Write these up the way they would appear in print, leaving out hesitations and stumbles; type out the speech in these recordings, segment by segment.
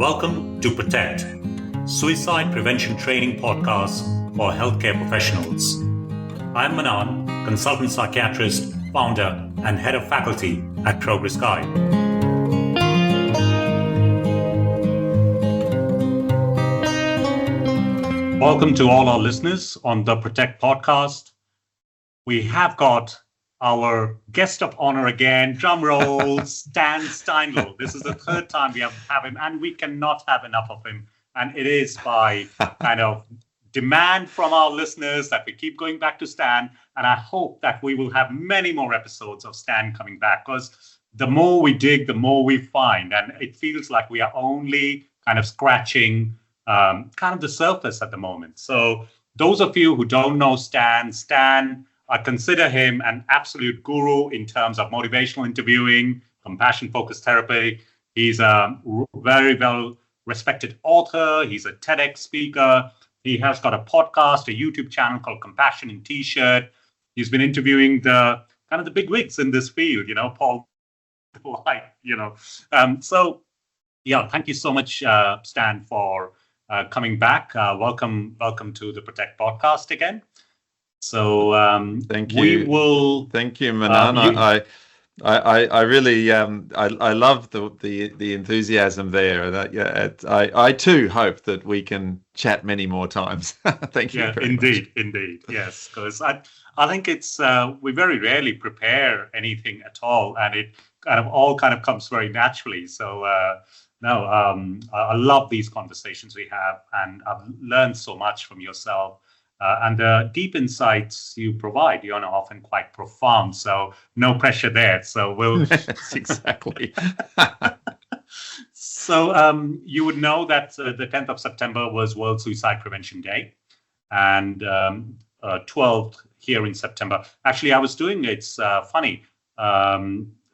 Welcome to Protect, Suicide Prevention Training Podcast for Healthcare Professionals. I'm Manaan, Consultant Psychiatrist, Founder, and Head of Faculty at Progress Guide. Welcome to all our listeners on the Protect Podcast. We have got our guest of honor again, drum roll, Steindl. This is the third time we have him, and we cannot have enough of him. And it is by kind of demand from our listeners that we keep going back to Stan. And I hope that we will have many more episodes of Stan coming back, because the more we dig, the more we find. And it feels like we are only kind of scratching kind of the surface at the moment. So those of you who don't know Stan, I consider him an absolute guru in terms of motivational interviewing, compassion-focused therapy. He's a very well-respected author. He's a TEDx speaker. He has got a podcast, a YouTube channel called Compassion in T-shirt. He's been interviewing the kind of the big wigs in this field, Paul White, So, yeah, thank you so much, Stan, for coming back. Welcome to the Protect podcast again. So thank you. We will. Thank you, Manaan. I really I love the enthusiasm there. That I too hope that we can chat many more times. Thank you. Yeah, very indeed, yes. Because I think it's we very rarely prepare anything at all, and it all comes very naturally. So I love these conversations we have, and I've learned so much from yourself. And the deep insights you provide, are often quite profound. So no pressure there. So we'll exactly. So you would know that the 10th of September was World Suicide Prevention Day, and 12th here in September. Actually, I was doing it's funny. I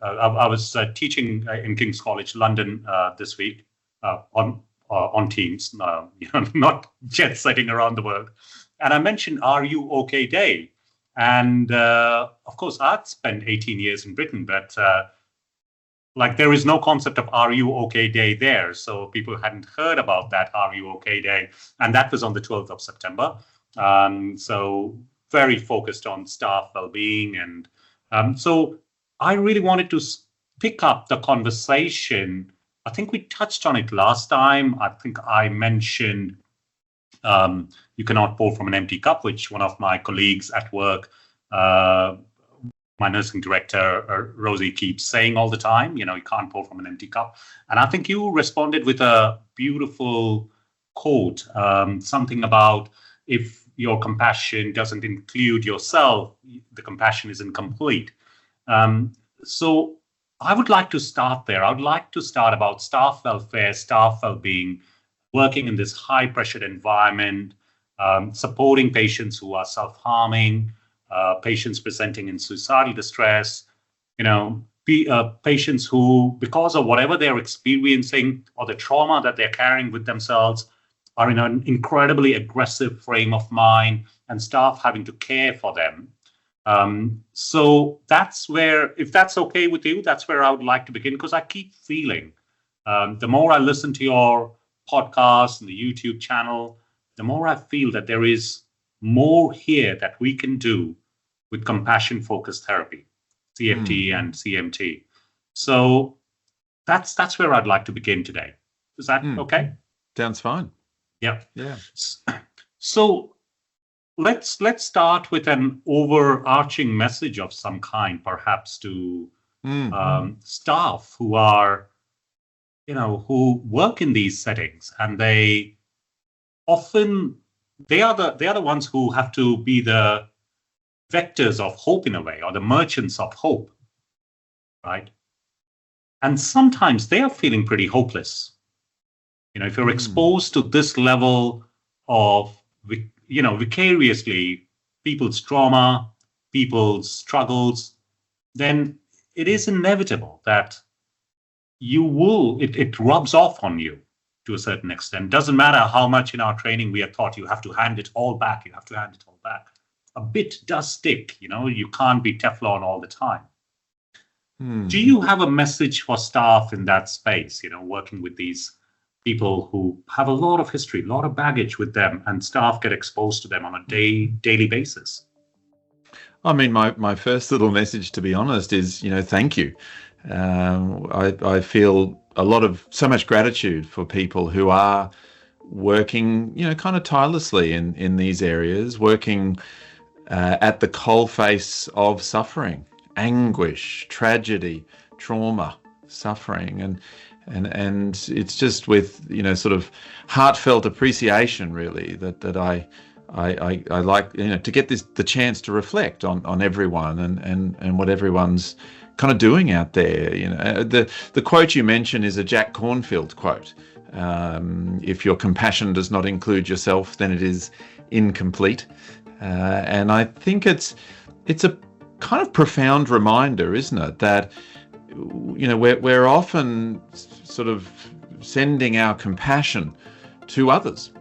was teaching in King's College London this week on Teams, not jet setting around the world. And I mentioned Are You OK Day. And of course, I'd spent 18 years in Britain, but there is no concept of Are You OK Day there. So people hadn't heard about that Are You OK Day. And that was on the 12th of September. So very focused on staff well-being. And so I really wanted to pick up the conversation. I think we touched on it last time. I think I mentioned you cannot pour from an empty cup, which one of my colleagues at work, my nursing director, Rosie, keeps saying all the time, you can't pour from an empty cup. And I think you responded with a beautiful quote, something about if your compassion doesn't include yourself, the compassion is incomplete. So I would like to start there. I would like to start about staff welfare, staff well-being, working in this high-pressured environment, supporting patients who are self-harming, patients presenting in suicidal distress, patients who, because of whatever they're experiencing or the trauma that they're carrying with themselves, are in an incredibly aggressive frame of mind, and staff having to care for them. So that's where, if that's okay with you, that's where I would like to begin, because I keep feeling the more I listen to your podcast and the YouTube channel, the more I feel that there is more here that we can do with compassion-focused therapy, CFT and CMT. So that's where I'd like to begin today. Is that okay? Sounds fine. Yeah. Yeah. So let's start with an overarching message of some kind, perhaps to staff who are, who work in these settings, and they are the ones who have to be the vectors of hope in a way, or the merchants of hope, right? And sometimes they are feeling pretty hopeless. If you're exposed to this level of, vicariously people's trauma, people's struggles, then it is inevitable that it rubs off on you to a certain extent. Doesn't matter how much in our training we are taught you have to hand it all back. A bit does stick, you can't be Teflon all the time. Do you have a message for staff in that space, working with these people who have a lot of history, a lot of baggage with them, and staff get exposed to them on a daily basis. I mean, my first little message, to be honest, is, thank you. I feel so much gratitude for people who are working, kind of tirelessly in these areas, working at the coalface of suffering, anguish, tragedy, trauma, suffering, and it's just with sort of heartfelt appreciation, really, that I like to get the chance to reflect on everyone and what everyone's kind of doing out there. The quote you mentioned is a Jack Kornfield quote. If your compassion does not include yourself, then it is incomplete. And I think it's a kind of profound reminder, isn't it, that we're often sort of sending our compassion to others.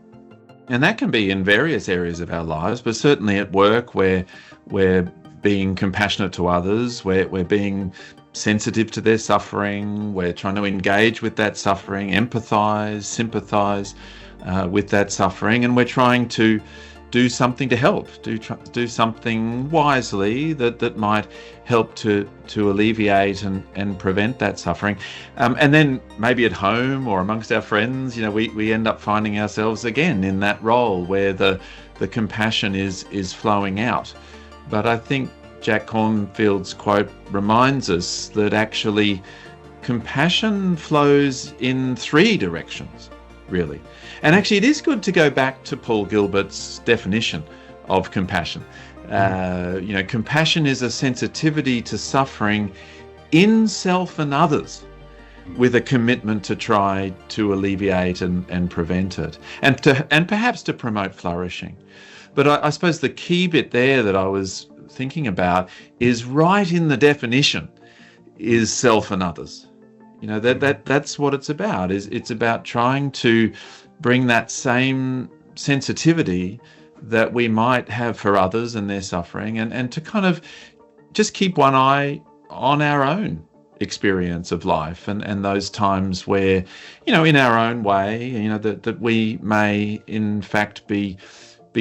And that can be in various areas of our lives, but certainly at work, where we're being compassionate to others, we're being sensitive to their suffering, we're trying to engage with that suffering, empathize, sympathize with that suffering, and we're trying to do something to help, do something wisely that might help to alleviate and prevent that suffering. And then maybe at home or amongst our friends, we end up finding ourselves again in that role where the compassion is flowing out. But I think Jack Kornfield's quote reminds us that actually compassion flows in three directions, really. And actually, it is good to go back to Paul Gilbert's definition of compassion. Compassion is a sensitivity to suffering in self and others, with a commitment to try to alleviate and prevent it, and perhaps to promote flourishing. But I suppose the key bit there that I was thinking about is right in the definition is self and others. That's what it's about. It's about trying to bring that same sensitivity that we might have for others and their suffering, and to kind of just keep one eye on our own experience of life and those times where, in our own way, that we may in fact be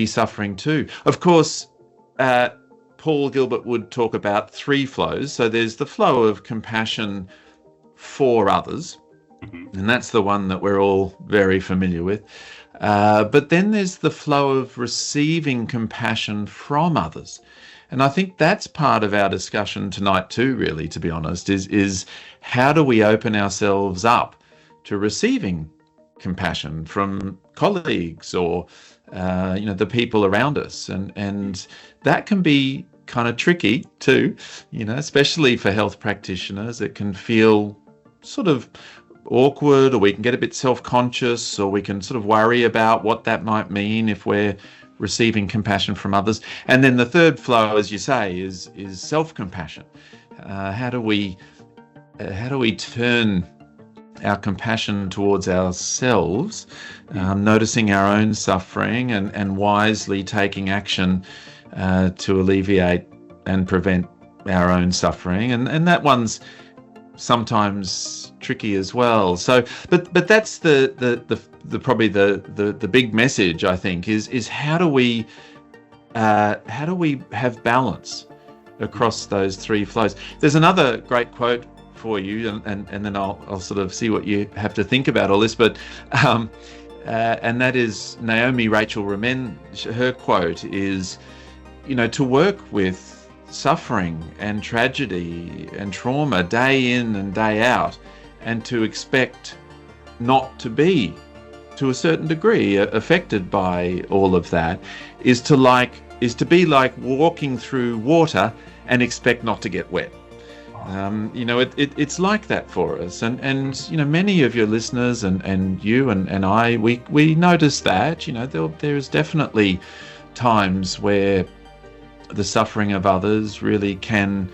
suffering too. Of course, Paul Gilbert would talk about three flows. So there's the flow of compassion for others, and that's the one that we're all very familiar with. But then there's the flow of receiving compassion from others. And I think that's part of our discussion tonight too, really, to be honest, is how do we open ourselves up to receiving compassion from colleagues or, the people around us. And that can be kind of tricky too, especially for health practitioners. It can feel sort of awkward, or we can get a bit self-conscious, or we can sort of worry about what that might mean if we're receiving compassion from others. And then the third flow, as you say, is self-compassion. How do we turn our compassion towards ourselves, noticing our own suffering and wisely taking action to alleviate and prevent our own suffering, and that one's sometimes tricky as well. So, but that's the probably the big message, I think, is how do we have balance across those three flows. There's another great quote for you, and then I'll sort of see what you have to think about all this, but and that is Naomi Rachel Remen. Her quote is, to work with suffering and tragedy and trauma day in and day out, and to expect not to be, to a certain degree, affected by all of that, is to be like walking through water and expect not to get wet. It's like that for us, and many of your listeners and you and I, we notice that there's definitely times where the suffering of others really can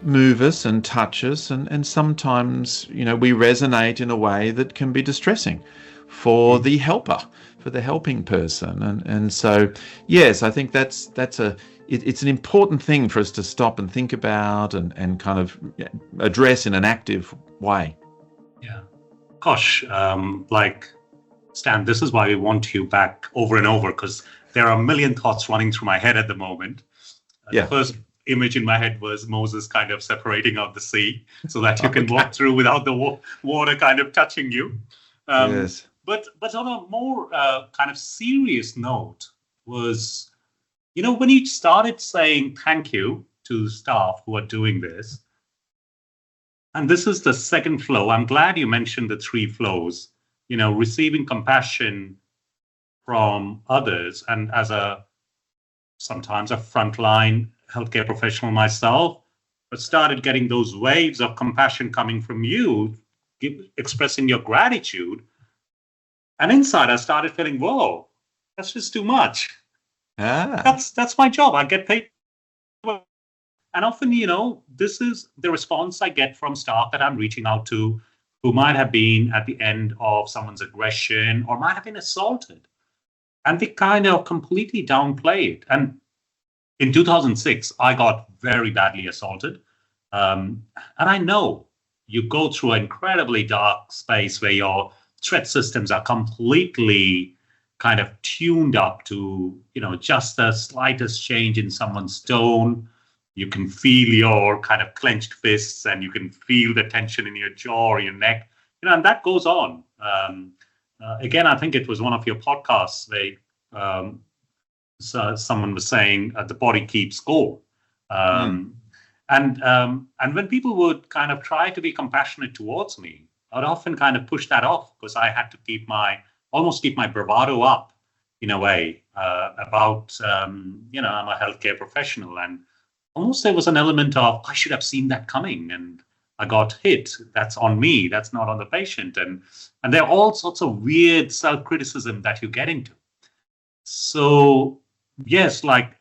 move us and touch us, and sometimes we resonate in a way that can be distressing for the helper, for the helping person, and so yes, I think it's an important thing for us to stop and think about and kind of address in an active way. Yeah. Gosh, like Stan, this is why we want you back over and over, because there are a million thoughts running through my head at the moment. The first image in my head was Moses kind of separating out the sea so that you can walk through without the water kind of touching you. Yes. But on a more kind of serious note was, when you started saying thank you to staff who are doing this, and this is the second flow. I'm glad you mentioned the three flows, receiving compassion from others. And as sometimes a frontline healthcare professional myself, but started getting those waves of compassion coming from you, expressing your gratitude. And inside I started feeling, whoa, that's just too much. That's my job. I get paid. And often, this is the response I get from staff that I'm reaching out to, who might have been at the end of someone's aggression or might have been assaulted. And they kind of completely downplay it. And in 2006, I got very badly assaulted. And I know you go through an incredibly dark space where your threat systems are completely kind of tuned up to, just the slightest change in someone's tone. You can feel your kind of clenched fists, and you can feel the tension in your jaw or your neck, and that goes on. Again, I think it was one of your podcasts where someone was saying the body keeps score. And when people would kind of try to be compassionate towards me, I'd often kind of push that off because I had to almost keep my bravado up in a way about, I'm a healthcare professional, and almost there was an element of, I should have seen that coming and I got hit. That's on me. That's not on the patient. And there are all sorts of weird self-criticism that you get into. So yes, that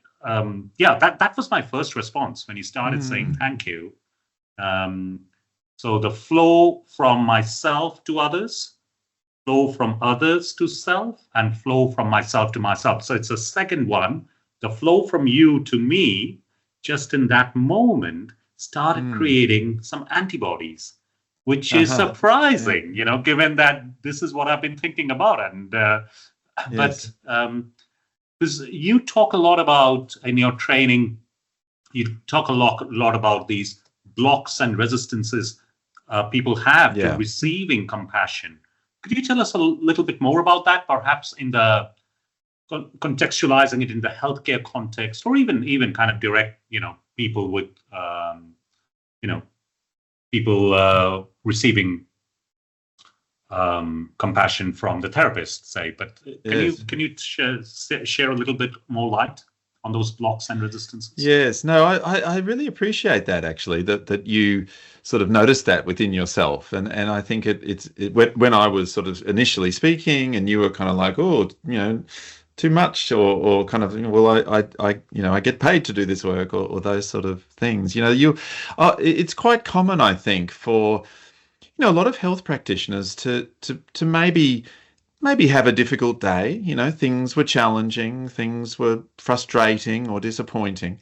was my first response when you started saying thank you. So the flow from myself to others, flow from others to self, and flow from myself to myself. So it's a second one, the flow from you to me, just in that moment, started creating some antibodies, which is surprising, given that this is what I've been thinking about. And yes. But because you talk a lot about, in your training, you talk a lot about these blocks and resistances people have to receiving compassion. Could you tell us a little bit more about that, perhaps in the contextualizing it in the healthcare context, or even kind of direct, people with, people receiving compassion from the therapist, say. But can you share a little bit more light on those blocks and resistances? Yes, no, I really appreciate that, actually, that you sort of noticed that within yourself. And I think when I was sort of initially speaking and you were kind of like, oh, too much, or kind of, well, I get paid to do this work, or those sort of things. It's quite common, I think, for a lot of health practitioners to maybe have a difficult day. Things were challenging, things were frustrating or disappointing,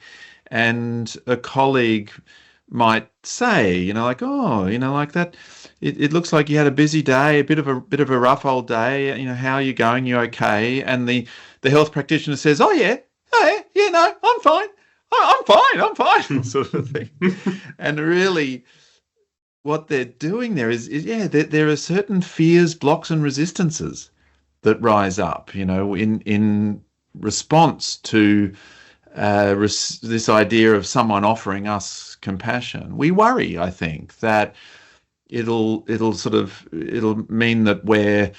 and a colleague might say, like, oh, like that. It looks like you had a busy day, a bit of a rough old day. How are you going? You okay? And the health practitioner says, oh yeah, no, I'm fine. I'm fine, sort of thing. And really, what they're doing there is there are certain fears, blocks, and resistances that rise up, in response to this idea of someone offering us compassion. We worry, I think, that it'll mean that we're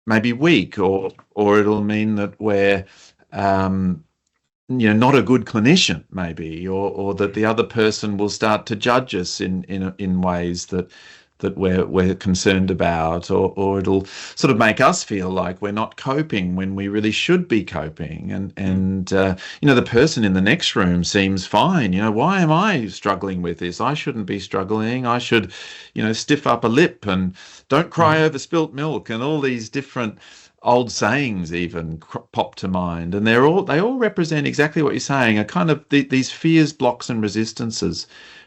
maybe weak, or it'll mean that we're not a good clinician, maybe, or that the other person will start to judge us in ways that we're concerned about, or it'll sort of make us feel like we're not coping when we really should be coping. And the person in the next room seems fine. Why am I struggling with this? I shouldn't be struggling. I should, stiff up a lip and don't cry over spilt milk, and all these different old sayings even pop to mind. And they all represent exactly what you're saying, a kind of these fears, blocks, and resistances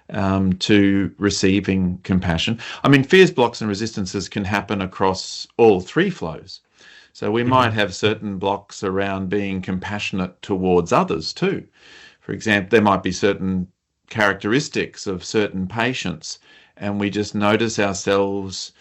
to receiving compassion. I mean, fears, blocks, and resistances can happen across all three flows. So we might have certain blocks around being compassionate towards others too. For example, there might be certain characteristics of certain patients, and we just notice ourselves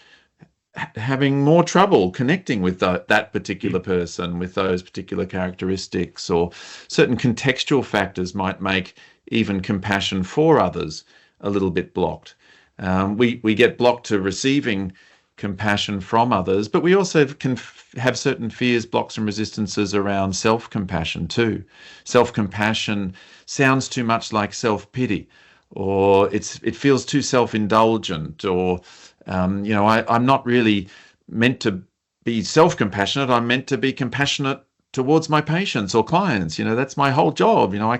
having more trouble connecting with that particular person with those particular characteristics, or certain contextual factors might make even compassion for others a little bit blocked. We get blocked to receiving compassion from others, but we also can have certain fears, blocks, and resistances around self-compassion too. Self-compassion sounds too much like self-pity, or it feels too self-indulgent, or I'm not really meant to be self-compassionate. I'm meant to be compassionate towards my patients or clients. That's my whole job. I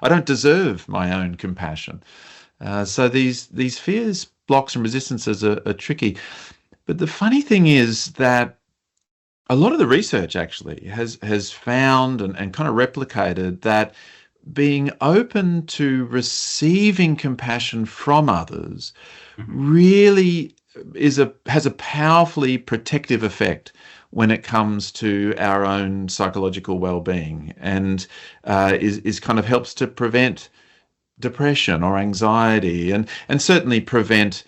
don't deserve my own compassion. So these fears, blocks, and resistances are tricky. But the funny thing is that a lot of the research actually has found and kind of replicated that being open to receiving compassion from others really has a powerfully protective effect when it comes to our own psychological well-being, and is kind of helps to prevent depression or anxiety, and certainly prevent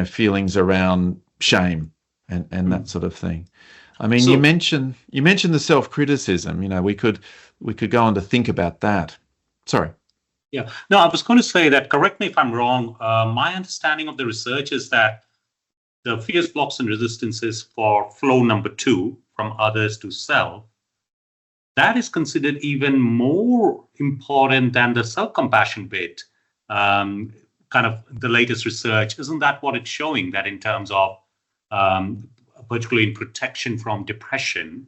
feelings around shame and that sort of thing. I mean, you mentioned the self-criticism. We could go on to think about that. Sorry. Yeah. No, I was going to say that, correct me if I'm wrong, my understanding of the research is that the fears, blocks, and resistances for flow number 2, from others to self, that is considered even more important than the self-compassion bit. Kind of the latest research, isn't that what it's showing? That in terms of, particularly in protection from depression,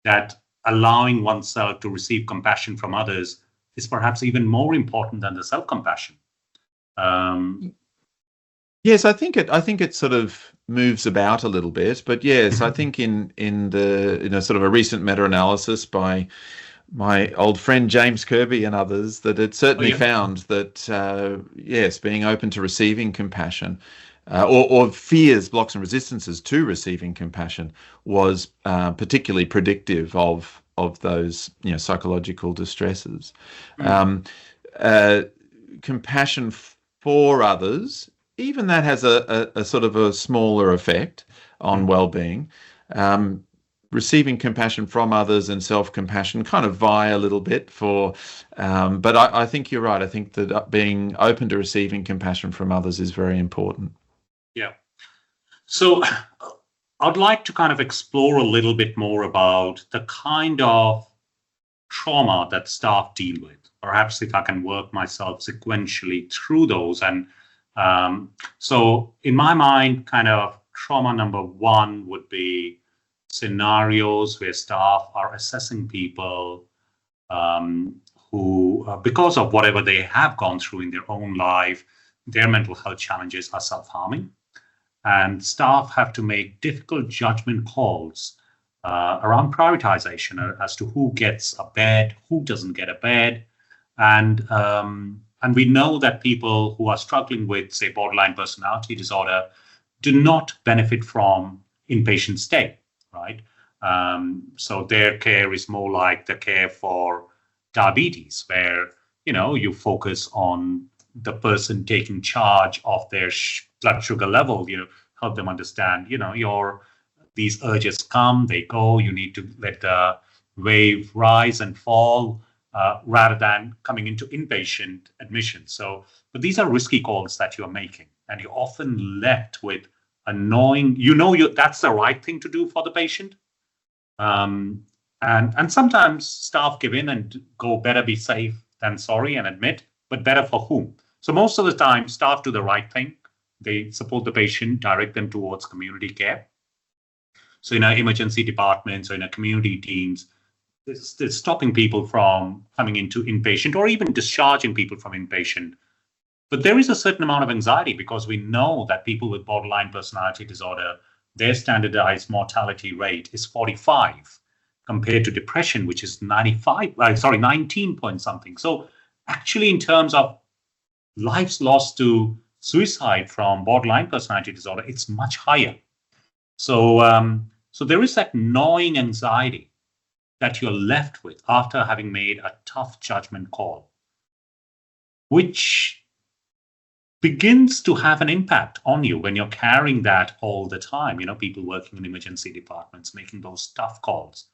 that allowing oneself to receive compassion from others is perhaps even more important than the self-compassion. Yes, I think it sort of moves about a little bit, but yes, I think in the sort of a recent meta-analysis by my old friend James Kirby and others, that it certainly found that yes, being open to receiving compassion, or fears, blocks, and resistances to receiving compassion was particularly predictive of those psychological distresses. Compassion for others, even that has a sort of a smaller effect on well-being. Receiving compassion from others and self-compassion kind of vie a little bit for, but I think you're right. I think that being open to receiving compassion from others is very important. Yeah. So I'd like to kind of explore a little bit more about the kind of trauma that staff deal with. Perhaps if I can work myself sequentially through those. And so in my mind, kind of trauma number 1 would be scenarios where staff are assessing people who, because of whatever they have gone through in their own life, their mental health challenges are self-harming. And staff have to make difficult judgment calls around prioritization as to who gets a bed, who doesn't get a bed. And we know that people who are struggling with, say, borderline personality disorder do not benefit from inpatient stay, right? So their care is more like the care for diabetes, where, you focus on the person taking charge of their blood sugar level, help them understand, these urges come, they go, you need to let the wave rise and fall, rather than coming into inpatient admission. So, but these are risky calls that you're making, and you're often left with a knowing, that's the right thing to do for the patient. And sometimes staff give in and go, better be safe than sorry, and admit, but better for whom? So most of the time, staff do the right thing. They support the patient, direct them towards community care. So in our emergency departments or in our community teams, they're stopping people from coming into inpatient or even discharging people from inpatient. But there is a certain amount of anxiety because we know that people with borderline personality disorder, their standardized mortality rate is 45 compared to depression, which is 19 point something. So actually, in terms of lives lost to suicide from borderline personality disorder, it's much higher. So there is that gnawing anxiety that you're left with after having made a tough judgment call, which begins to have an impact on you when you're carrying that all the time. People working in emergency departments, making those tough calls.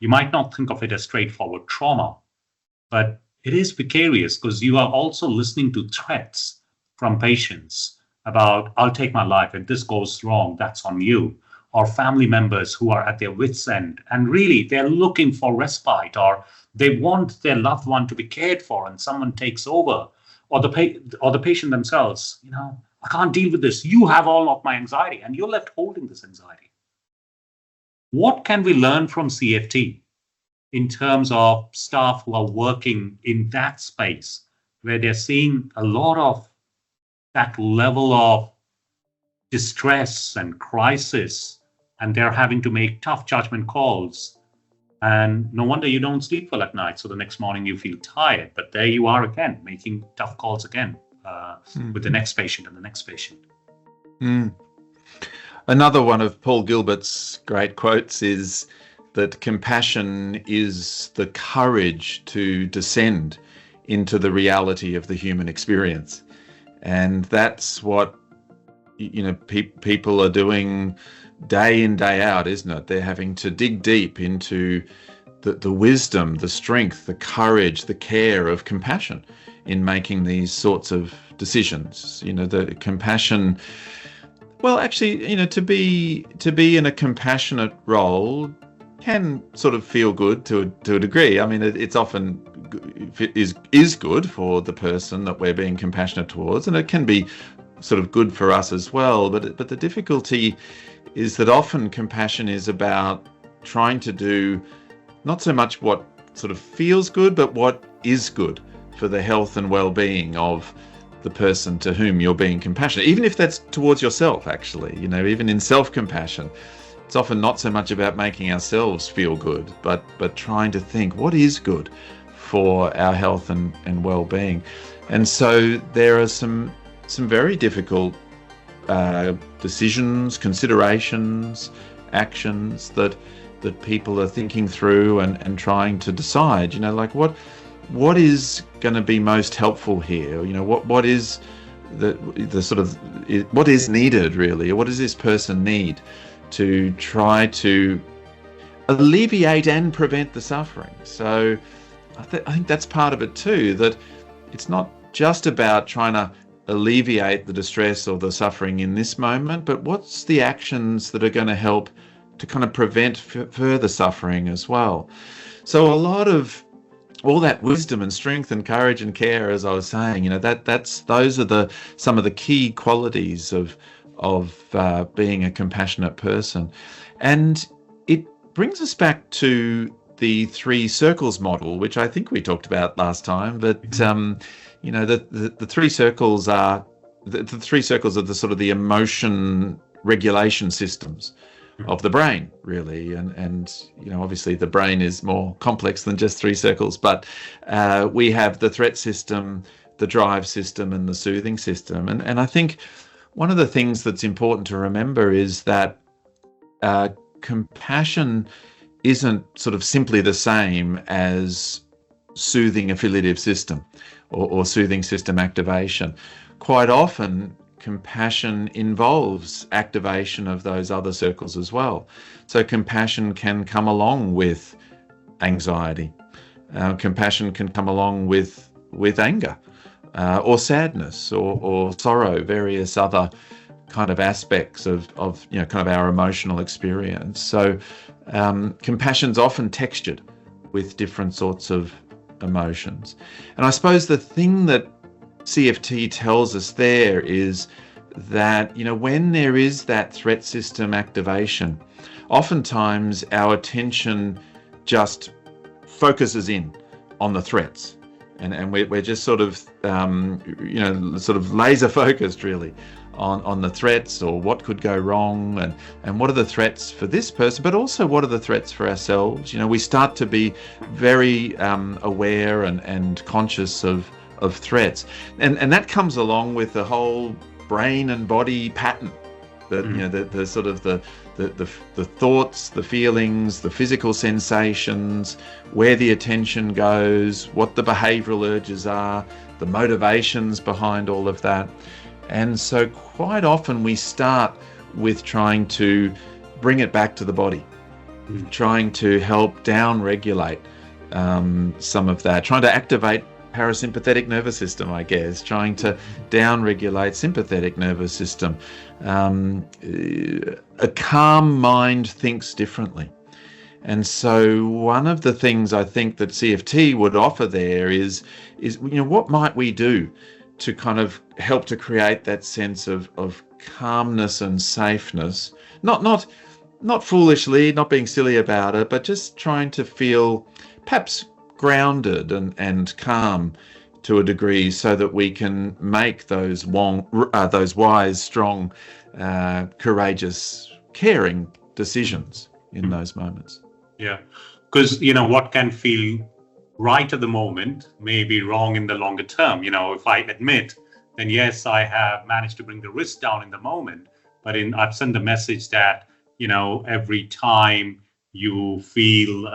You might not think of it as straightforward trauma, but it is vicarious because you are also listening to threats from patients about, I'll take my life. If this goes wrong, that's on you. Or family members who are at their wits' end and really they're looking for respite, or they want their loved one to be cared for and someone takes over, or the patient themselves, I can't deal with this. You have all of my anxiety and you're left holding this anxiety. What can we learn from CFT in terms of staff who are working in that space where they're seeing a lot of that level of distress and crisis, and they're having to make tough judgment calls? And no wonder you don't sleep well at night. So the next morning you feel tired, but there you are again, making tough calls again with the next patient and the next patient. Another one of Paul Gilbert's great quotes is that compassion is the courage to descend into the reality of the human experience. And that's what, people are doing day in, day out, isn't it? They're having to dig deep into the wisdom, the strength, the courage, the care of compassion in making these sorts of decisions. The compassion, well, actually, to be in a compassionate role can sort of feel good to a degree. I mean, it's often is good for the person that we're being compassionate towards, and it can be sort of good for us as well. But the difficulty is that often compassion is about trying to do not so much what sort of feels good, but what is good for the health and well-being of the person to whom you're being compassionate, even if that's towards yourself, actually. Even in self-compassion, it's often not so much about making ourselves feel good, but trying to think what is good for our health and well-being. And so there are some very difficult decisions, considerations, actions that people are thinking through and trying to decide, like what is going to be most helpful here? What is the sort of, what is needed really? Or what does this person need to try to alleviate and prevent the suffering? So I think that's part of it too, that it's not just about trying to alleviate the distress or the suffering in this moment, but what's the actions that are going to help to kind of prevent further suffering as well. So a lot of all that wisdom and strength and courage and care, as I was saying, those are some of the key qualities of being a compassionate person. And it brings us back to the 3 circles model, which I think we talked about last time, but the 3 circles are the 3 circles are the sort of the emotion regulation systems of the brain, really, and obviously the brain is more complex than just 3 circles, but we have the threat system, the drive system, and the soothing system. And I think one of the things that's important to remember is that compassion isn't sort of simply the same as soothing affiliative system or soothing system activation. Quite often, compassion involves activation of those other circles as well. So compassion can come along with anxiety. Compassion can come along with anger or sadness or sorrow, various other kind of aspects of kind of our emotional experience. So compassion's often textured with different sorts of emotions. And I suppose the thing that CFT tells us there is that, when there is that threat system activation, oftentimes our attention just focuses in on the threats. And we're just sort of, sort of laser focused really on the threats or what could go wrong and what are the threats for this person, but also what are the threats for ourselves. We start to be very aware and conscious of of threats, and that comes along with the whole brain and body pattern. That the sort of the thoughts, the feelings, the physical sensations, where the attention goes, what the behavioral urges are, the motivations behind all of that. And so quite often we start with trying to bring it back to the body, trying to help down-regulate some of that, trying to activate parasympathetic nervous system, I guess, trying to down-regulate sympathetic nervous system. A calm mind thinks differently. And so one of the things I think that CFT would offer there is what might we do to kind of help to create that sense of calmness and safeness, not foolishly, not being silly about it, but just trying to feel perhaps grounded and calm to a degree, so that we can make those wise, strong, courageous, caring decisions in those moments. Yeah, because what can feel right at the moment may be wrong in the longer term. If I admit, then yes, I have managed to bring the risk down in the moment, but I've sent the message that every time you feel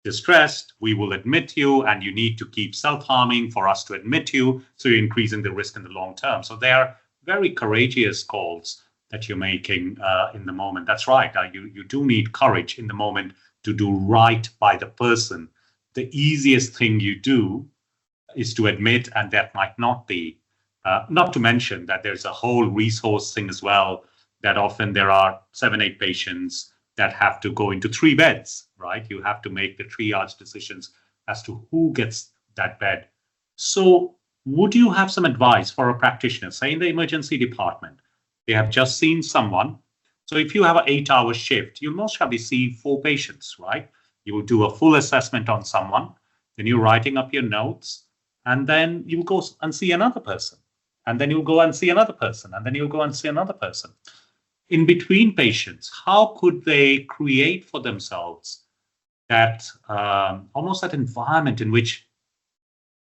distressed, we will admit you, and you need to keep self-harming for us to admit you, so you're increasing the risk in the long term. So they are very courageous calls that you're making in the moment. That's right. You do need courage in the moment to do right by the person. The easiest thing you do is to admit, and that might not be. Not to mention that there's a whole resource thing as well, that often there are 7-8 patients that have to go into 3 beds, right? You have to make the triage decisions as to who gets that bed. So would you have some advice for a practitioner, say in the emergency department? They have just seen someone. So if you have an 8-hour shift, you'll most probably see 4 patients, right? You will do a full assessment on someone, then you're writing up your notes, and then you will go and see another person. And then you'll go and see another person, and then you'll go and see another person. In between patients, how could they create for themselves that almost that environment in which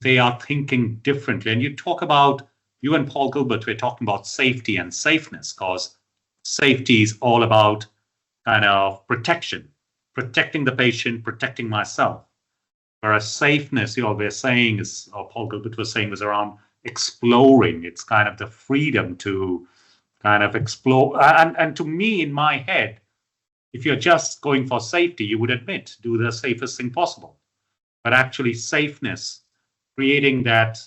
they are thinking differently? And you and Paul Gilbert were talking about safety and safeness, because safety is all about kind of protecting the patient, protecting myself. Whereas safeness, we're saying is, or Paul Gilbert was saying, was around exploring. It's kind of the freedom to kind of explore. And to me, in my head, if you're just going for safety, you would admit, do the safest thing possible. But actually safeness, creating that,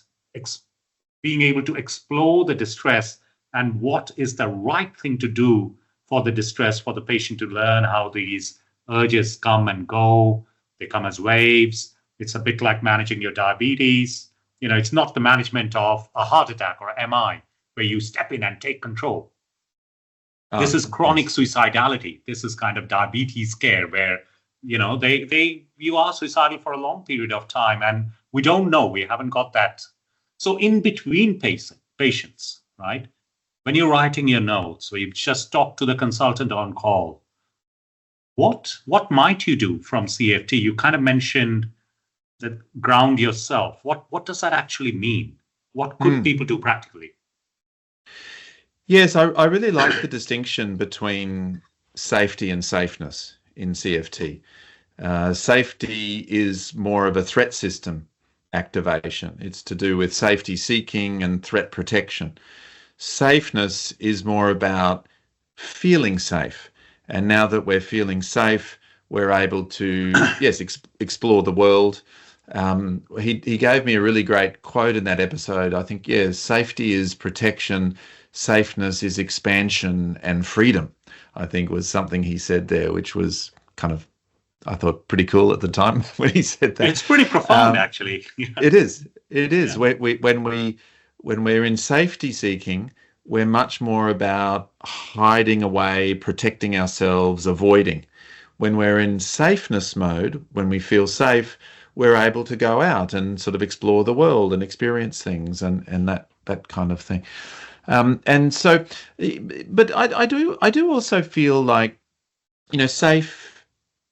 being able to explore the distress and what is the right thing to do for the distress, for the patient to learn how these urges come and go. They come as waves. It's a bit like managing your diabetes. It's not the management of a heart attack or MI, where you step in and take control. This is chronic suicidality. This is kind of diabetes care, where you are suicidal for a long period of time, and we don't know. We haven't got that. So in between patients, right? When you're writing your notes, or you've just talked to the consultant on call, what might you do from CFT? You kind of mentioned that ground yourself. What does that actually mean? What could people do practically? Yes, I really like the distinction between safety and safeness in CFT. Safety is more of a threat system activation. It's to do with safety seeking and threat protection. Safeness is more about feeling safe. And now that we're feeling safe, we're able to, yes, explore the world. He gave me a really great quote in that episode. I think, yes, safety is protection, safeness is expansion, and freedom, I think, was something he said there, which was kind of, I thought, pretty cool at the time when he said that. It's pretty profound, actually. It is. Yeah. When we're in safety seeking, we're much more about hiding away, protecting ourselves, avoiding. When we're in safeness mode, when we feel safe, we're able to go out and sort of explore the world and experience things and that kind of thing. And so, but I do also feel like, safe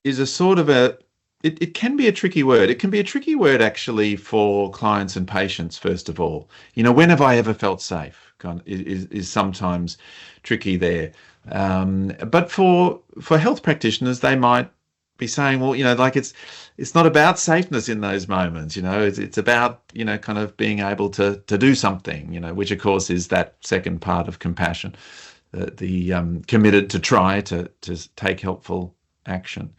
is a sort of it can be a tricky word. It can be a tricky word actually for clients and patients, first of all. When have I ever felt safe? Is sometimes tricky there. But for health practitioners, they might be saying, well, like it's not about safeness in those moments. It's about, kind of being able to do something, which of course is that second part of compassion, the committed to try to take helpful action.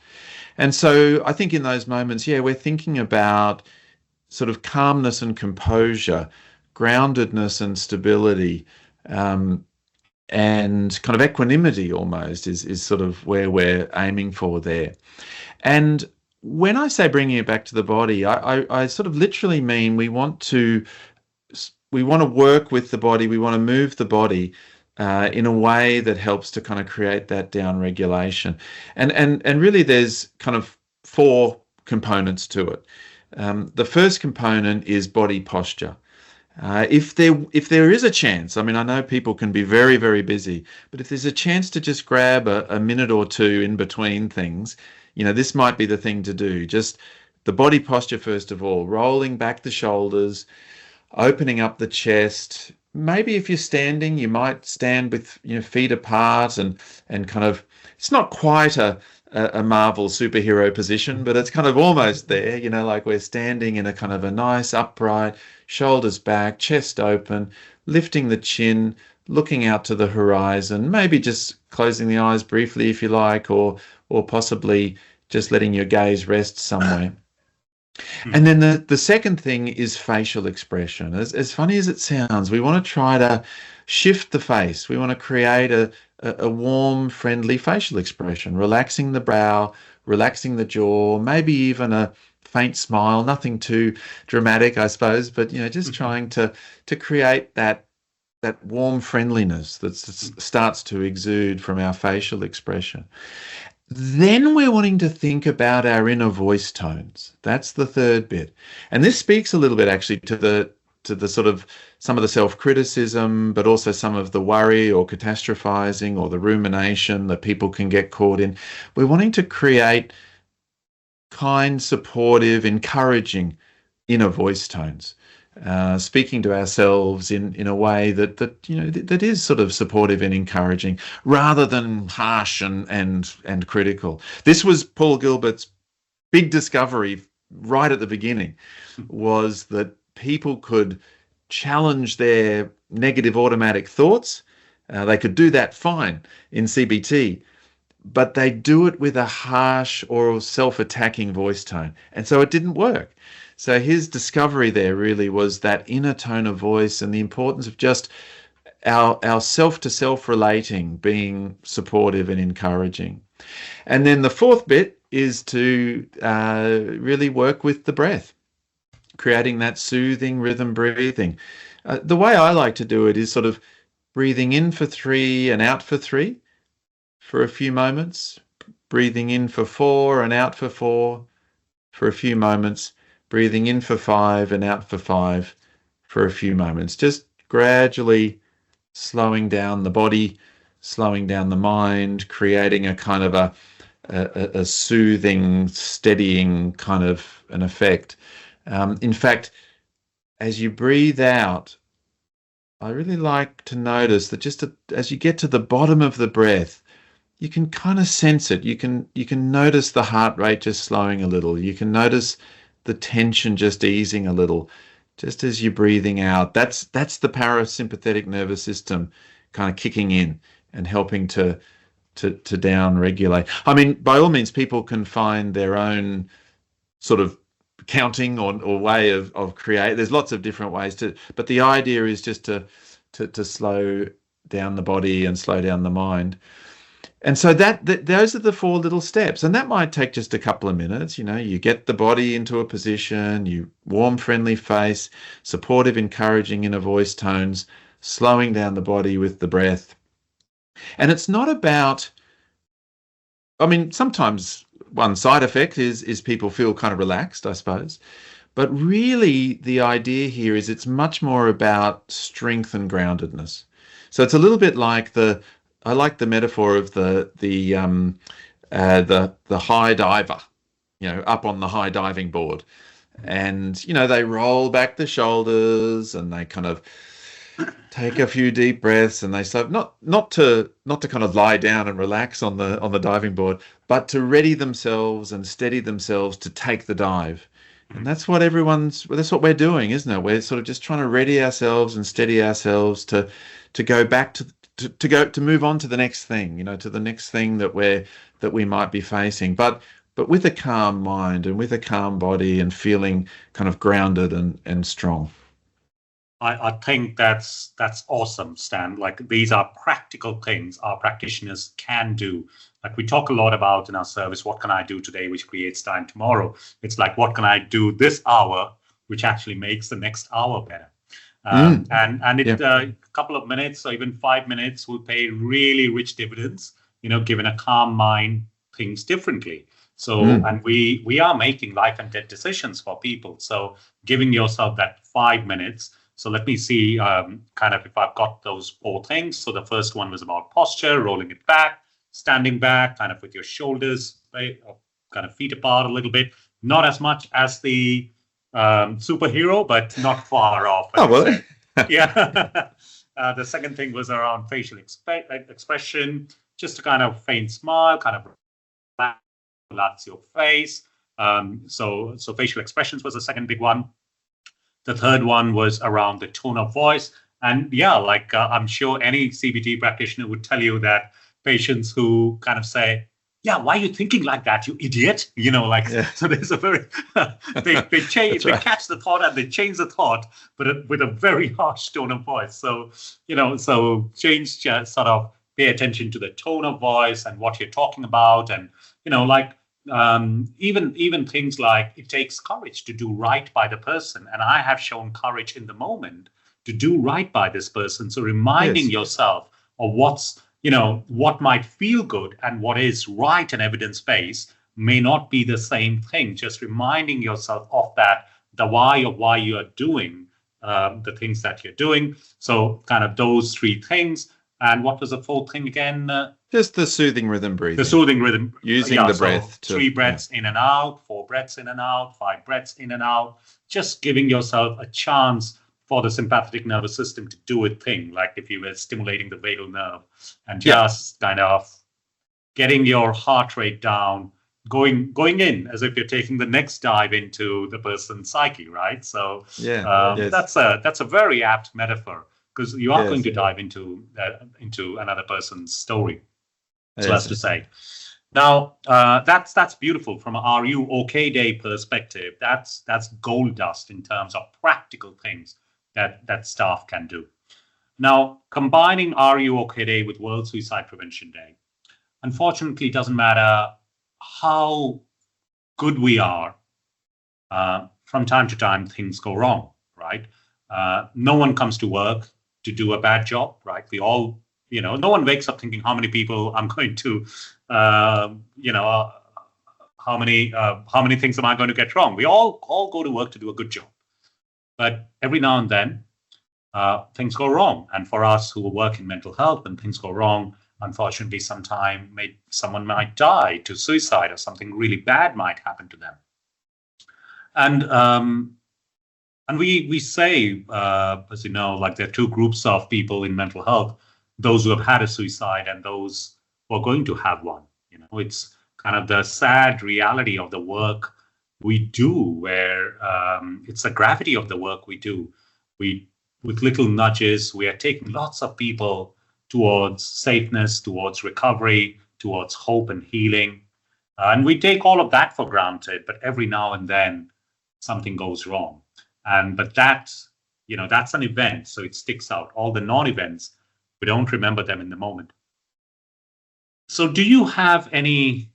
And so I think in those moments, we're thinking about sort of calmness and composure, groundedness and stability, and kind of equanimity almost is sort of where we're aiming for there. And when I say bringing it back to the body, I sort of literally mean we want to work with the body, we want to move the body in a way that helps to kind of create that down regulation. And really there's kind of 4 components to it. The first component is body posture. If there is a chance, I mean, I know people can be very, very busy, but if there's a chance to just grab a minute or two in between things, this might be the thing to do. Just the body posture, first of all, rolling back the shoulders, opening up the chest. Maybe if you're standing, you might stand with feet apart and kind of, it's not quite a Marvel superhero position, but it's kind of almost there, like we're standing in a kind of a nice upright, shoulders back, chest open, lifting the chin, looking out to the horizon, maybe just closing the eyes briefly if you like, or possibly just letting your gaze rest somewhere. And then the second thing is facial expression. As funny as it sounds, we want to try to shift the face. We want to create a warm, friendly facial expression, relaxing the brow, relaxing the jaw, maybe even a faint smile, nothing too dramatic, I suppose, but just trying to create that warm friendliness that starts to exude from our facial expression. Then we're wanting to think about our inner voice tones. That's the third bit. And this speaks a little bit actually to the sort of some of the self-criticism, but also some of the worry or catastrophizing or the rumination that people can get caught in. We're wanting to create kind, supportive, encouraging inner voice tones. Speaking to ourselves in a way that is sort of supportive and encouraging, rather than harsh and critical. This was Paul Gilbert's big discovery right at the beginning, was that people could challenge their negative automatic thoughts. They could do that fine in CBT, but they do it with a harsh or self-attacking voice tone, and so it didn't work. So his discovery there really was that inner tone of voice and the importance of just our self-to-self relating, being supportive and encouraging. And then the fourth bit is to really work with the breath, creating that soothing rhythm breathing. The way I like to do it is sort of breathing in for 3 and out for 3 for a few moments, breathing in for 4 and out for 4 for a few moments, breathing in for 5 and out for 5 for a few moments. Just gradually slowing down the body, slowing down the mind, creating a kind of a soothing, steadying kind of an effect. In fact, as you breathe out, I really like to notice that just as you get to the bottom of the breath, you can kind of sense it. You can notice the heart rate just slowing a little. You can notice the tension just easing a little, just as you're breathing out. That's the parasympathetic nervous system kind of kicking in and helping to down regulate. I mean, by all means, people can find their own sort of counting or way of create. There's lots of different ways but the idea is just to slow down the body and slow down the mind. And so those are the 4 little steps, and that might take just a couple of minutes. You get the body into a position, you warm, friendly face, supportive, encouraging inner voice tones, slowing down the body with the breath. And it's not about, I mean, sometimes one side effect is people feel kind of relaxed, I suppose. But really the idea here is it's much more about strength and groundedness. So it's a little bit like I like the metaphor of the high diver. up on the high diving board, and they roll back the shoulders and they kind of take a few deep breaths, and they start not to kind of lie down and relax on the diving board, but to ready themselves and steady themselves to take the dive. And that's what we're doing, isn't it? We're sort of just trying to ready ourselves and steady ourselves to go back to move on to the next thing, to the next thing that we might be facing, but with a calm mind and with a calm body and feeling kind of grounded and strong. I think that's awesome, Stan. Like, these are practical things our practitioners can do. Like, we talk a lot about in our service, what can I do today which creates time tomorrow? It's like, what can I do this hour which actually makes the next hour better? And a couple of minutes or even 5 minutes will pay really rich dividends, given a calm mind thinks differently. So, and we are making life and death decisions for people. So giving yourself that 5 minutes. So let me see kind of if I've got those 4 things. So the first one was about posture, rolling it back, standing back, kind of with your shoulders, right, kind of feet apart a little bit. Not as much as the superhero, but not far off. Oh, well. Yeah. The second thing was around facial expression, just a kind of faint smile, kind of relax your face. So facial expressions was the second big one. The third one was around the tone of voice. And yeah, like I'm sure any CBT practitioner would tell you that patients who kind of say, yeah, why are you thinking like that, you idiot? So there's a very, they change, they catch the thought and they change the thought, but with a very harsh tone of voice. So, so change, sort of pay attention to the tone of voice and what you're talking about. And, even things like it takes courage to do right by the person. And I have shown courage in the moment to do right by this person. So reminding yourself of what might feel good and what is right and evidence-based may not be the same thing. Just reminding yourself of that, the why of why you are doing the things that you're doing. So kind of those 3 things. And what was the 4th thing again? Just the soothing rhythm breathing. The soothing rhythm. Using the breath. 3 breaths in and out, 4 breaths in and out, 5 breaths in and out. Just giving yourself a chance for the sympathetic nervous system to do its thing, like if you were stimulating the vagal nerve, and just kind of getting your heart rate down, going in as if you're taking the next dive into the person's psyche, right? So that's a very apt metaphor, because you are going to dive into another person's story. So that's to say. Now, that's beautiful from an Are You OK Day perspective. That's gold dust in terms of practical things that staff can do. Now, combining Are You OK Day with World Suicide Prevention Day, unfortunately, it doesn't matter how good we are. From time to time, things go wrong, right? No one comes to work to do a bad job, right? We all, no one wakes up thinking how many people I'm going to, how many things am I going to get wrong? We all go to work to do a good job. But every now and then, things go wrong. And for us who work in mental health, when things go wrong, unfortunately, someone might die to suicide, or something really bad might happen to them. And we say, as you know, like there are 2 groups of people in mental health: those who have had a suicide and those who are going to have one. It's kind of the sad reality of the work we do, where it's the gravity of the work we do. With little nudges, we are taking lots of people towards safeness, towards recovery, towards hope and healing. And we take all of that for granted, but every now and then something goes wrong. But that's an event, so it sticks out. All the non-events, we don't remember them in the moment. So do you have any,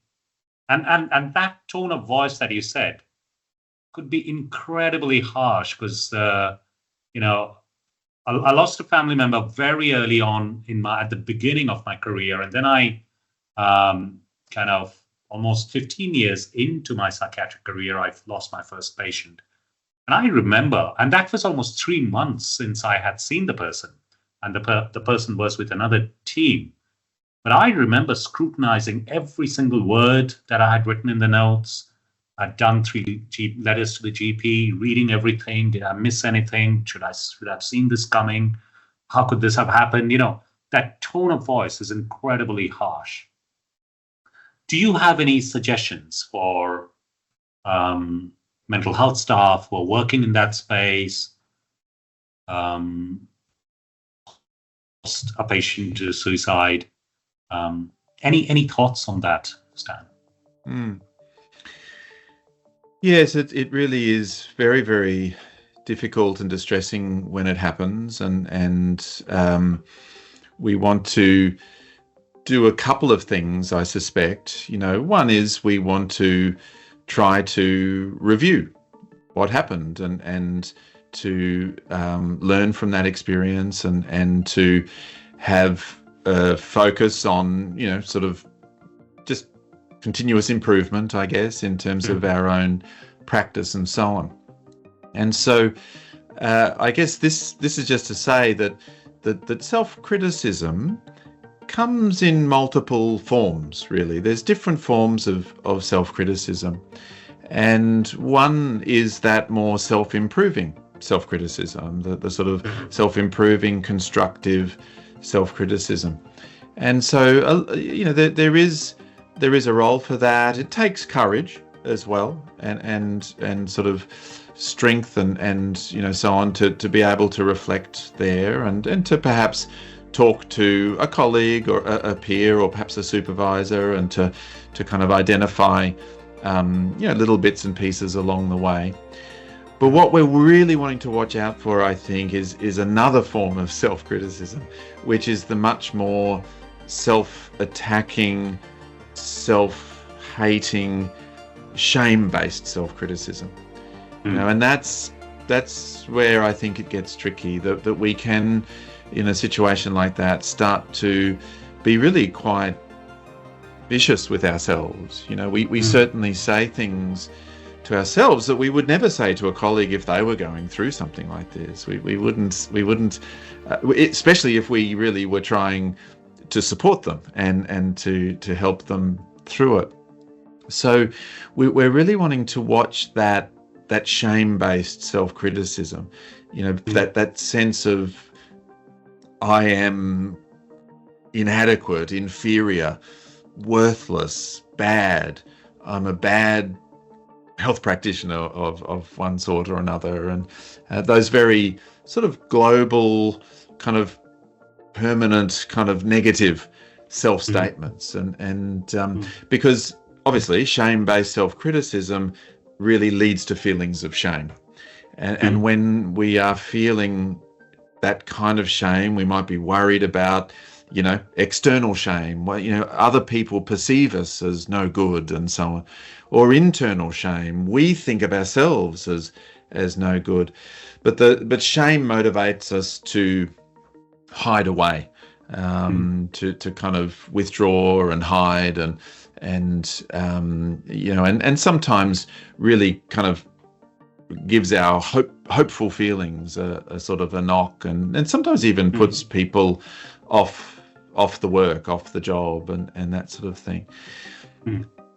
and that tone of voice that you said could be incredibly harsh, because, I lost a family member very early on at the beginning of my career. And then I kind of almost 15 years into my psychiatric career, I've lost my first patient. And I remember, and that was almost 3 months since I had seen the person, and the person was with another team. But I remember scrutinizing every single word that I had written in the notes. done 3 letters to the GP, reading everything. Did I miss anything? Should I have seen this coming? How could this have happened? That tone of voice is incredibly harsh. Do you have any suggestions for mental health staff who are working in that space, lost a patient to suicide? Any thoughts on that, Stan? Yes, it really is very, very difficult and distressing when it happens, and we want to do a couple of things, I suspect. One is we want to try to review what happened and to learn from that experience and to have a focus on, sort of just continuous improvement, I guess, in terms of our own practice and so on. And so I guess this is just to say that self-criticism comes in multiple forms, really. There's different forms of self-criticism. And one is that more self-improving self-criticism, the sort of self-improving, constructive self-criticism. And so, there is a role for that. It takes courage as well, and sort of strength and so on to be able to reflect there and to perhaps talk to a colleague or a peer or perhaps a supervisor and to kind of identify little bits and pieces along the way. But what we're really wanting to watch out for, I think, is another form of self-criticism, which is the much more self-attacking, self-hating, shame-based self-criticism. And that's where I think it gets tricky, that we can, in a situation like that, start to be really quite vicious with ourselves. We certainly say things to ourselves that we would never say to a colleague if they were going through something like this. We wouldn't, especially if we really were trying to support them and to help them through it. So we're really wanting to watch that shame-based self-criticism, that sense of I am inadequate, inferior, worthless, bad. I'm a bad health practitioner of one sort or another, and those very sort of global, kind of permanent, kind of negative self-statements, and because obviously shame-based self-criticism really leads to feelings of shame, and when we are feeling that kind of shame, we might be worried about external shame, other people perceive us as no good and so on, or internal shame, we think of ourselves as no good, but shame motivates us to hide away, to kind of withdraw and hide and sometimes really kind of gives our hopeful feelings a sort of a knock, and sometimes even puts people off the work, off the job, and that sort of thing.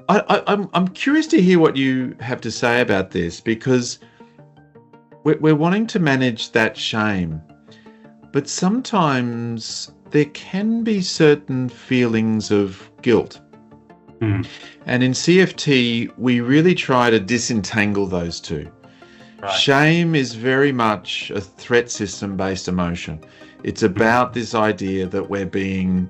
I'm curious to hear what you have to say about this, because we're wanting to manage that shame, but sometimes there can be certain feelings of guilt. And in CFT, we really try to disentangle those two. Right. Shame is very much a threat system-based emotion. It's about this idea that we're being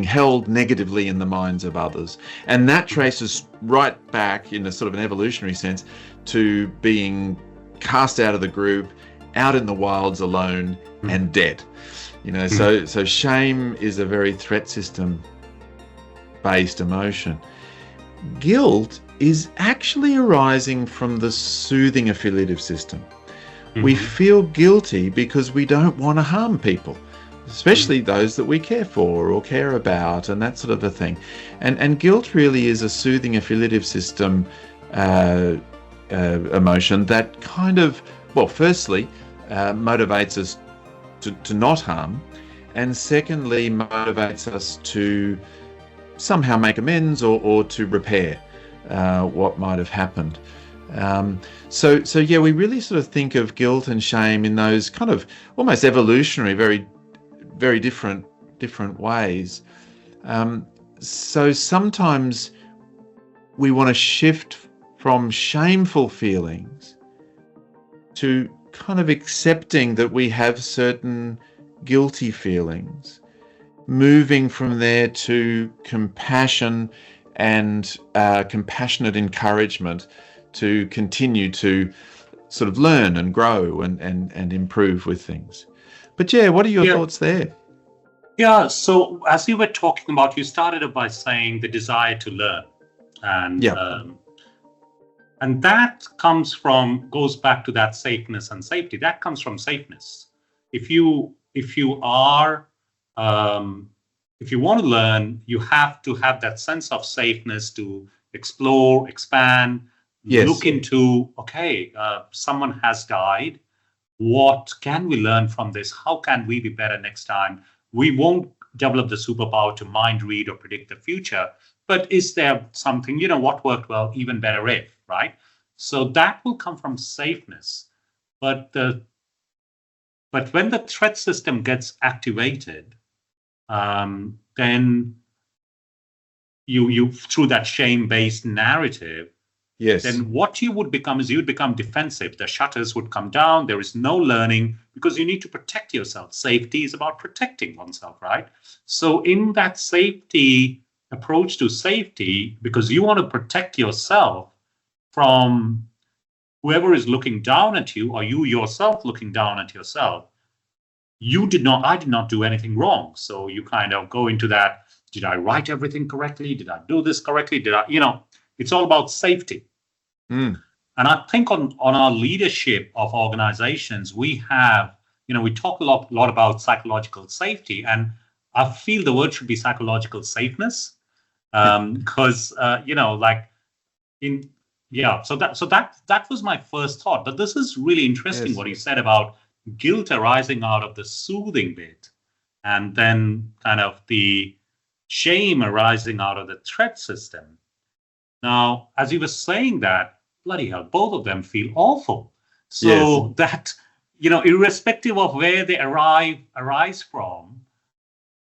held negatively in the minds of others. And that traces right back, in a sort of an evolutionary sense, to being cast out of the group, out in the wilds alone, and dead. So shame is a very threat system-based emotion. Guilt is actually arising from the soothing affiliative system. We feel guilty because we don't want to harm people, especially those that we care for or care about, and that sort of a thing. And guilt really is a soothing affiliative system emotion that kind of, firstly, motivates us to not harm, and secondly, motivates us to somehow make amends or to repair what might have happened. So yeah, we really sort of think of guilt and shame in those kind of almost evolutionary, very different ways. So sometimes we want to shift from shameful feelings to kind of accepting that we have certain guilty feelings, moving from there to compassion and compassionate encouragement to continue to sort of learn and grow and improve with things. But yeah, what are your thoughts there? Yeah, so as you were talking about, you started by saying the desire to learn. And that goes back to that safeness and safety. That comes from safeness. If you want to learn, you have to have that sense of safeness to explore, expand, look into, someone has died. What can we learn from this? How can we be better next time? We won't develop the superpower to mind read or predict the future, but is there something, what worked well, even better if, right? So that will come from safeness. But when the threat system gets activated, then you through that shame-based narrative, then what you would become is you'd become defensive. The shutters would come down. There is no learning because you need to protect yourself. Safety is about protecting oneself, right? So in that safety approach to safety, because you want to protect yourself from whoever is looking down at you, or you yourself looking down at yourself, I did not do anything wrong. So you kind of go into that, did I write everything correctly? Did I do this correctly? It's all about safety. And I think on our leadership of organizations, we have, we talk a lot about psychological safety, and I feel the word should be psychological safeness, because, so that was my first thought. But this is really interesting what you said about guilt arising out of the soothing bit, and then kind of the shame arising out of the threat system. Now, as you were saying that, bloody hell, both of them feel awful. So that, irrespective of where they arise from,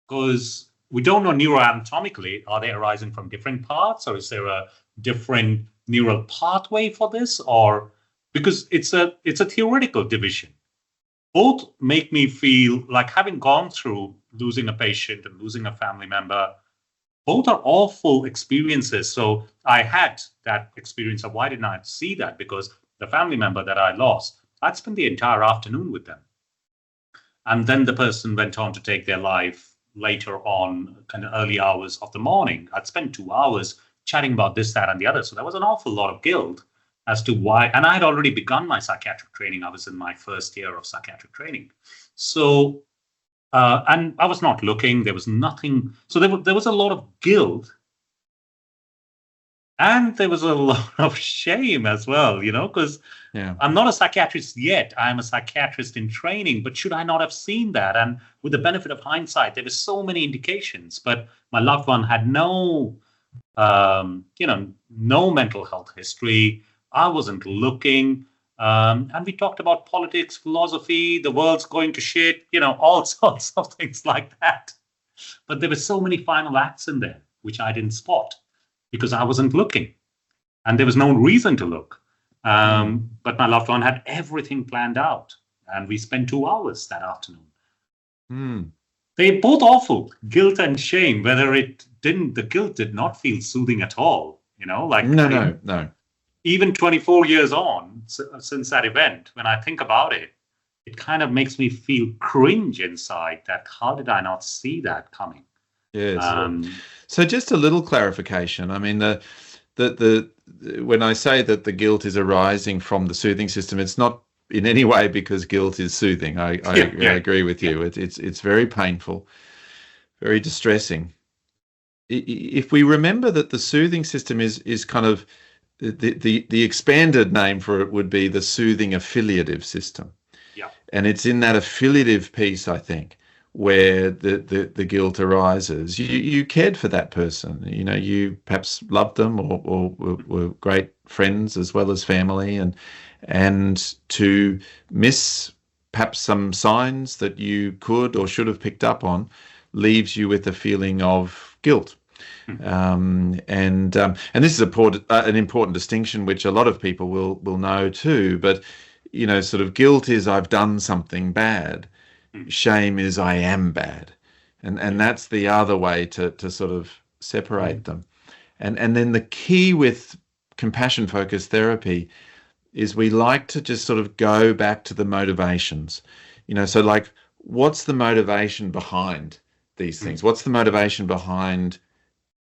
because we don't know neuroanatomically, are they arising from different parts, or is there a different neural pathway for this? Or because it's a theoretical division. Both make me feel like, having gone through losing a patient and losing a family member, both are awful experiences. So I had that experience of why didn't I see that? Because the family member that I lost, I'd spent the entire afternoon with them. And then the person went on to take their life later on, kind of early hours of the morning. I'd spent 2 hours chatting about this, that, and the other. So there was an awful lot of guilt as to why. And I had already begun my psychiatric training. I was in my first year of psychiatric training. So and I was not looking. There was nothing. So there was a lot of guilt, and there was a lot of shame as well, because I'm not a psychiatrist yet. I'm a psychiatrist in training, but should I not have seen that? And with the benefit of hindsight, there were so many indications, but my loved one had no mental health history. I wasn't looking. And we talked about politics, philosophy, the world's going to shit, all sorts of things like that. But there were so many final acts in there, which I didn't spot because I wasn't looking. And there was no reason to look. But my loved one had everything planned out. And we spent 2 hours that afternoon. They're both awful, guilt and shame, the guilt did not feel soothing at all, No. Even 24 years on since that event, when I think about it, it kind of makes me feel cringe inside that how did I not see that coming? Yes. So just a little clarification. I mean, the when I say that the guilt is arising from the soothing system, it's not in any way because guilt is soothing. I agree with you. It's very painful, very distressing. If we remember that the soothing system is kind of the expanded name for it would be the soothing affiliative system. Yeah. And it's in that affiliative piece, I think, where the guilt arises. You cared for that person. You perhaps loved them or were great friends as well as family, and to miss perhaps some signs that you could or should have picked up on leaves you with a feeling of guilt. And this is an important distinction, which a lot of people will know too. But sort of guilt is I've done something bad. Shame is I am bad, and that's the other way to sort of separate them. And then the key with compassion focused therapy is we like to just sort of go back to the motivations. So like, what's the motivation behind these things? What's the motivation behind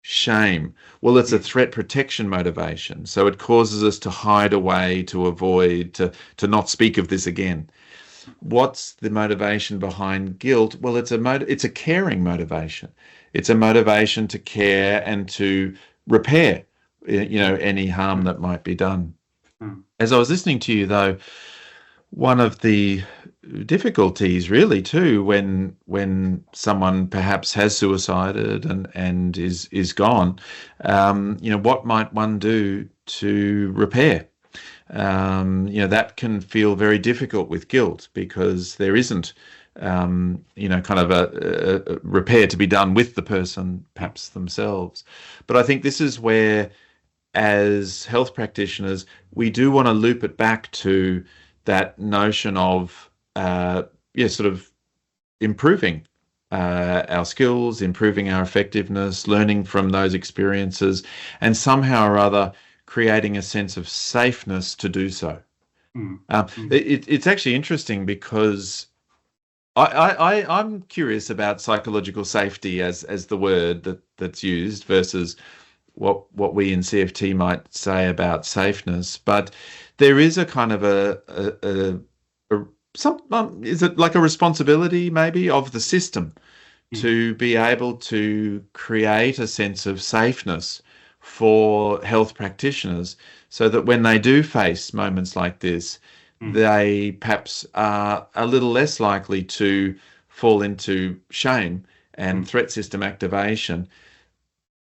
shame? Well, it's a threat protection motivation. So it causes us to hide away, to avoid, to not speak of this again. What's the motivation behind guilt? Well, it's a caring motivation. It's a motivation to care and to repair, any harm that might be done. As I was listening to you, though, one of the difficulties really too when someone perhaps has suicided and is gone, what might one do to repair? That can feel very difficult with guilt because there isn't kind of a repair to be done with the person perhaps themselves. But I think this is where, as health practitioners, we do want to loop it back to that notion of sort of improving our skills, improving our effectiveness, learning from those experiences, and somehow or other creating a sense of safeness to do so. It's actually interesting because I'm curious about psychological safety as the word that's used versus what we in CFT might say about safeness. But there is a kind of is it like a responsibility maybe of the system to be able to create a sense of safeness for health practitioners so that when they do face moments like this, they perhaps are a little less likely to fall into shame and threat system activation,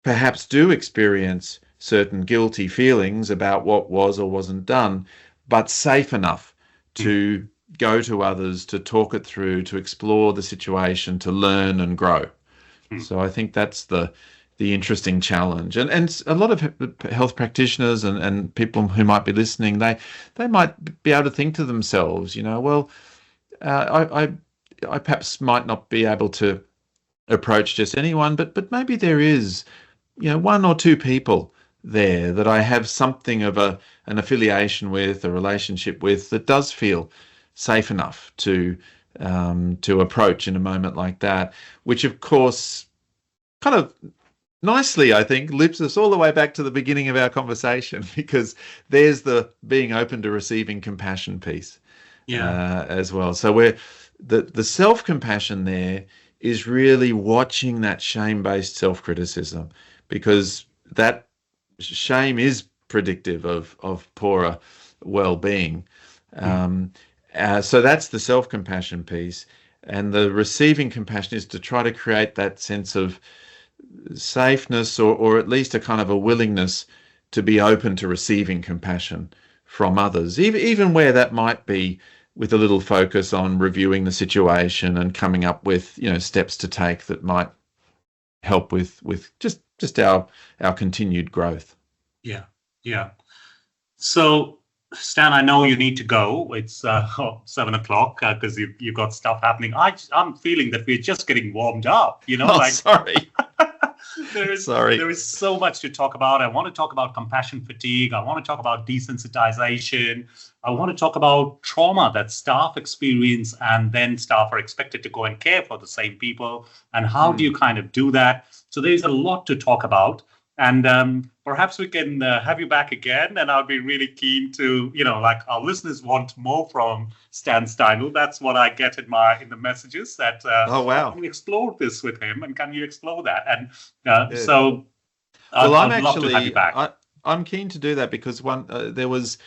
perhaps do experience certain guilty feelings about what was or wasn't done, but safe enough to go to others, to talk it through, to explore the situation, to learn and grow. So I think that's the interesting challenge. And a lot of health practitioners and people who might be listening, they might be able to think to themselves, I perhaps might not be able to approach just anyone, but maybe there is, one or two people there that I have something of an affiliation with, a relationship with, that does feel safe enough to approach in a moment like that, which of course kind of nicely, I think, lifts us all the way back to the beginning of our conversation, because there's the being open to receiving compassion piece as well. So we're the self-compassion there is really watching that shame-based self-criticism, because that shame is predictive of poorer well-being. So that's the self-compassion piece. And the receiving compassion is to try to create that sense of safeness, or at least a kind of a willingness to be open to receiving compassion from others, even where that might be with a little focus on reviewing the situation and coming up with steps to take that might help with just our continued growth. Yeah. So Stan, I know you need to go. It's 7:00 because you've got stuff happening. I'm feeling that we're just getting warmed up. Sorry. There is so much to talk about. I want to talk about compassion fatigue. I want to talk about desensitization. I want to talk about trauma that staff experience, and then staff are expected to go and care for the same people. And how do you kind of do that? So there's a lot to talk about. And perhaps we can have you back again. And I'll be really keen to, our listeners want more from Stan Steindl. That's what I get in the messages that, oh, wow. Can we explore this with him? And can you explore that? And so I'd love to have you back. I'm keen to do that, because there was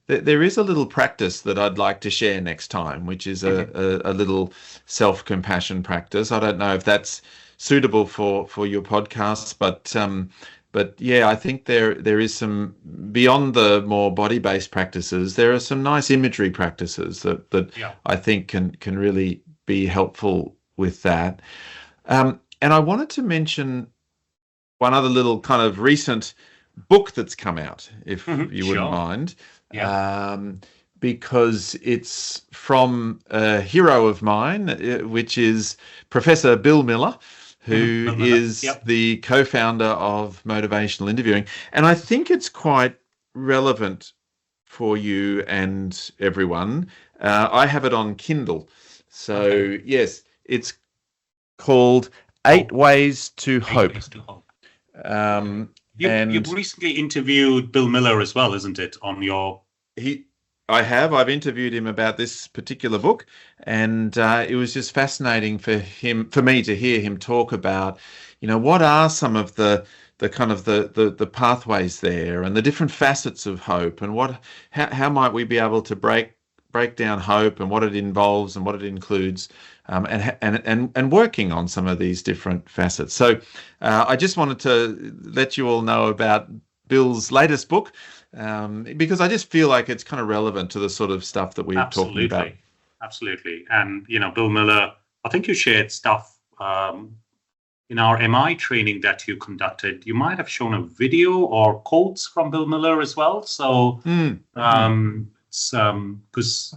there is a little practice that I'd like to share next time, which is a little self-compassion practice. I don't know if that's suitable for your podcasts, but yeah, I think there is some, beyond the more body-based practices, there are some nice imagery practices that I think can really be helpful with that. And I wanted to mention one other little kind of recent book that's come out, if you wouldn't mind. Because it's from a hero of mine, which is Professor Bill Miller, who is the co-founder of Motivational Interviewing. And I think it's quite relevant for you and everyone. I have it on Kindle. So, yes, it's called 8 Ways to Hope. You've recently interviewed Bill Miller as well, isn't it, on your... I've interviewed him about this particular book, and it was just fascinating for me to hear him talk about, what are some of the kind of the pathways there and the different facets of hope, and how might we be able to break down hope and what it involves and what it includes, and working on some of these different facets. So I just wanted to let you all know about Bill's latest book, because I just feel like it's kind of relevant to the sort of stuff that we're talking about. Absolutely. And, Bill Miller, I think you shared stuff in our MI training that you conducted. You might have shown a video or quotes from Bill Miller as well. So because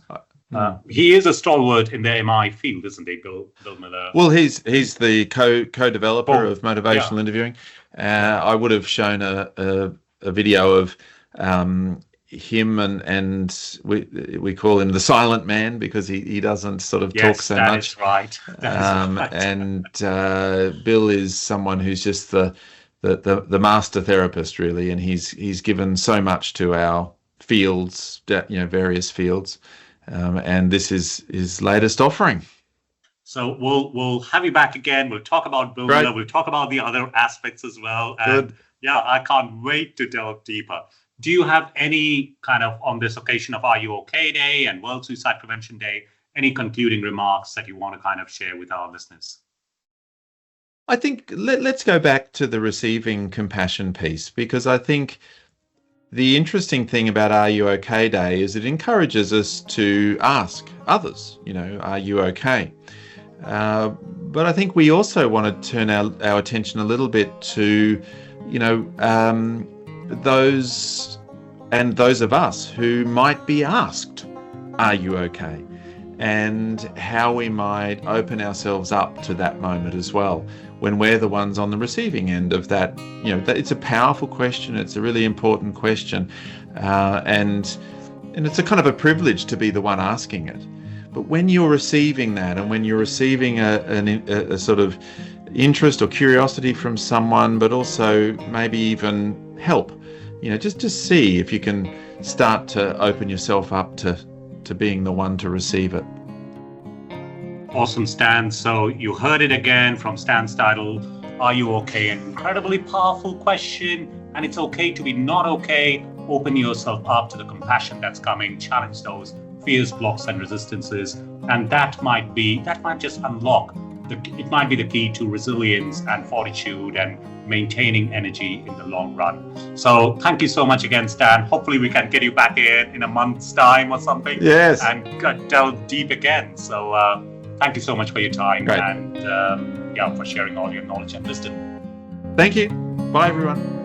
he is a stalwart in the MI field, isn't he, Bill Miller? Well, he's the co-developer of Motivational Interviewing. I would have shown a video of him, and we call him the silent man because he doesn't sort of talk so much. That is right. And Bill is someone who's just the master therapist, really, and he's given so much to our fields, various fields, and this is his latest offering. So we'll have you back again. We'll talk about Bill Miller. We'll talk about the other aspects as well. And good. I can't wait to delve deeper. Do you have any kind of, on this occasion of Are You OK Day and World Suicide Prevention Day, any concluding remarks that you want to kind of share with our listeners? I think let's go back to the receiving compassion piece, because I think the interesting thing about Are You OK Day is it encourages us to ask others, are you okay? But I think we also want to turn our attention a little bit to, those of us who might be asked, are you okay? And how we might open ourselves up to that moment as well, when we're the ones on the receiving end of that. That it's a powerful question. It's a really important question. And it's a kind of a privilege to be the one asking it. But when you're receiving that, and when you're receiving a sort of interest or curiosity from someone, but also maybe even help, just see if you can start to open yourself up to being the one to receive it. Awesome, Stan. So you heard it again from Stan Steindl. Are you okay? An incredibly powerful question, and it's okay to be not okay. Open yourself up to the compassion that's coming. Challenge those fears, blocks, and resistances, and that might just unlock. It might be the key to resilience and fortitude and maintaining energy in the long run. So thank you so much again, Stan. Hopefully we can get you back in a month's time or something. Yes. And delve deep again. So thank you so much for your time. Great. And for sharing all your knowledge and wisdom. Thank you. Bye, everyone.